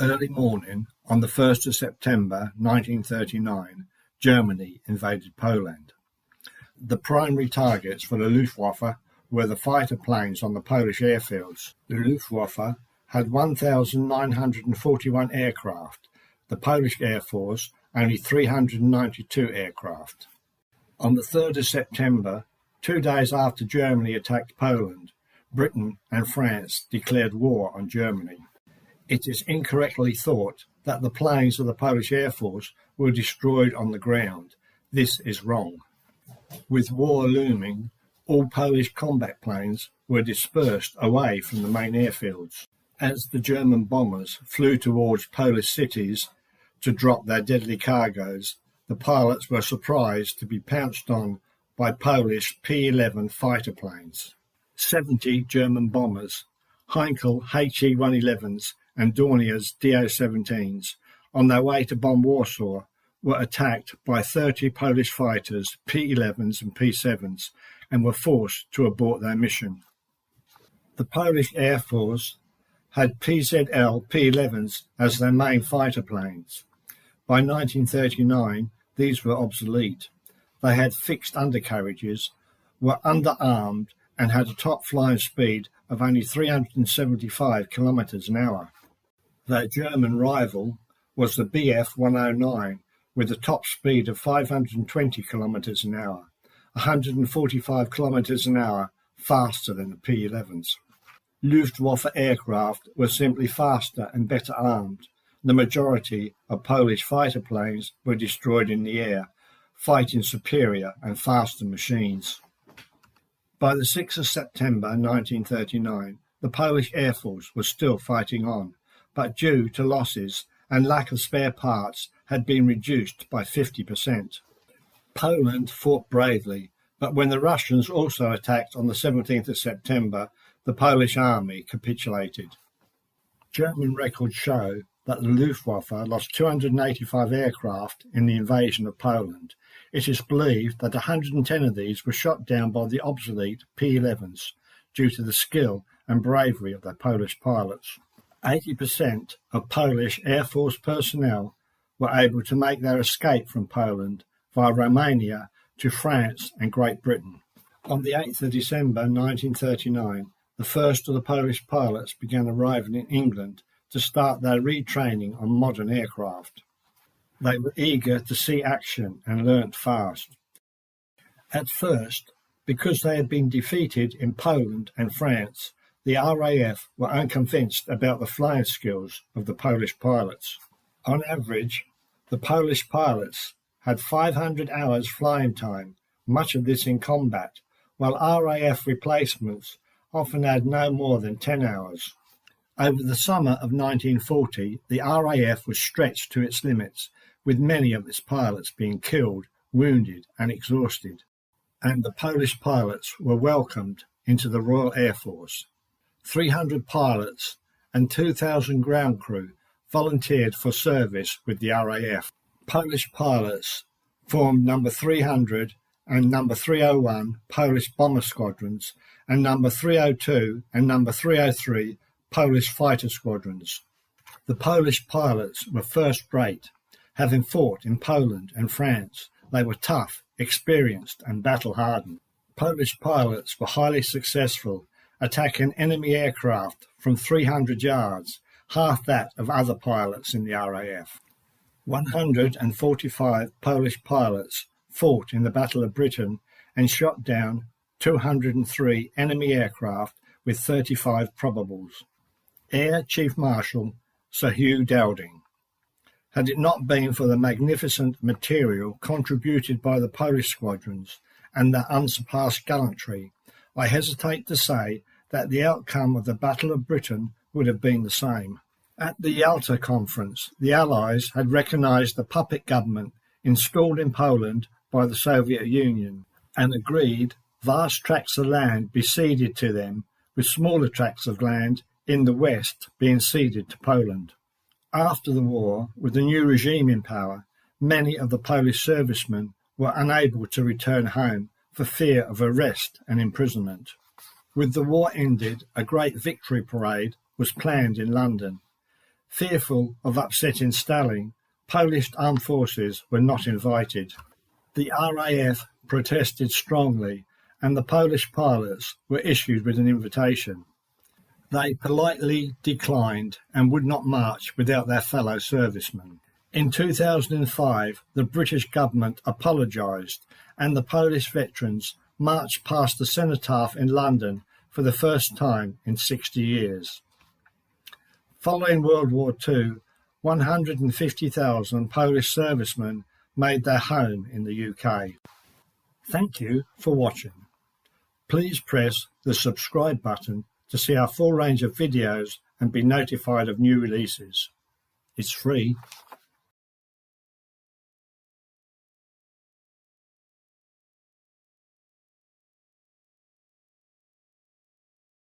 Early morning on the 1st of September 1939, Germany invaded Poland. The primary targets for the Luftwaffe were the fighter planes on the Polish airfields. The Luftwaffe had 1,941 aircraft, the Polish Airforce only 392 aircraft. On the 3rd of September, 2 days after Germany attacked Poland, Britain and France declared war on Germany. It is incorrectly thought that the planes of the Polish Air Force were destroyed on the ground. This is wrong. With war looming, all Polish combat planes were dispersed away from the main airfields. As the German bombers flew towards Polish cities to drop their deadly cargoes, the pilots were surprised to be pounced on by Polish P-11 fighter planes. 70 German bombers, Heinkel HE-111s and Dornier's Do-17s, on their way to bomb Warsaw, were attacked by 30 Polish fighters, P-11s and P-7s, and were forced to abort their mission. The Polish Air Force had PZL P-11s as their main fighter planes. By 1939, these were obsolete. They had fixed undercarriages, were underarmed, and had a top flying speed of only 375 kilometres an hour. Their German rival was the Bf-109, with a top speed of 520 kilometres an hour, 145 kilometres an hour faster than the P-11s. Luftwaffe aircraft were simply faster and better armed. The majority of Polish fighter planes were destroyed in the air, fighting superior and faster machines. By the 6th of September 1939, the Polish Air Force was still fighting on, but due to losses and lack of spare parts had been reduced by 50%. Poland fought bravely, but when the Russians also attacked on the 17th of September, the Polish army capitulated. German records show that the Luftwaffe lost 285 aircraft in the invasion of Poland. It is believed that 110 of these were shot down by the obsolete P-11s due to the skill and bravery of their Polish pilots. 80% of Polish Air Force personnel were able to make their escape from Poland via Romania to France and Great Britain. On the 8th of December 1939, the first of the Polish pilots began arriving in England to start their retraining on modern aircraft. They were eager to see action and learnt fast. At first, because they had been defeated in Poland and France, the RAF were unconvinced about the flying skills of the Polish pilots. On average, the Polish pilots had 500 hours flying time, much of this in combat, while RAF replacements often had no more than 10 hours. Over the summer of 1940, the RAF was stretched to its limits, with many of its pilots being killed, wounded and exhausted, and the Polish pilots were welcomed into the Royal Air Force. 300 pilots and 2,000 ground crew volunteered for service with the RAF. Polish pilots formed No. 300 and No. 301 Polish bomber squadrons and No. 302 and No. 303 Polish fighter squadrons. The Polish pilots were first-rate. Having fought in Poland and France, they were tough, experienced and battle-hardened. Polish pilots were highly successful, attacking enemy aircraft from 300 yards, half that of other pilots in the RAF. 145 Polish pilots fought in the Battle of Britain and shot down 203 enemy aircraft with 35 probables. Air Chief Marshal Sir Hugh Dowding. Had it not been for the magnificent material contributed by the Polish squadrons and their unsurpassed gallantry, I hesitate to say that the outcome of the Battle of Britain would have been the same. At the Yalta Conference, the Allies had recognised the puppet government installed in Poland by the Soviet Union and agreed vast tracts of land be ceded to them, with smaller tracts of land in the west being ceded to Poland. After the war, with the new regime in power, many of the Polish servicemen were unable to return home for fear of arrest and imprisonment. With the war ended, a great victory parade was planned in London. Fearful of upsetting Stalin, Polish armed forces were not invited. The RAF protested strongly, and the Polish pilots were issued with an invitation. They politely declined and would not march without their fellow servicemen. In 2005, the British government apologised, and the Polish veterans marched past the cenotaph in London for the first time in 60 years. Following World War II, 150,000 Polish servicemen made their home in the UK. Thank you for watching. Please press the subscribe button to see our full range of videos and be notified of new releases. It's free.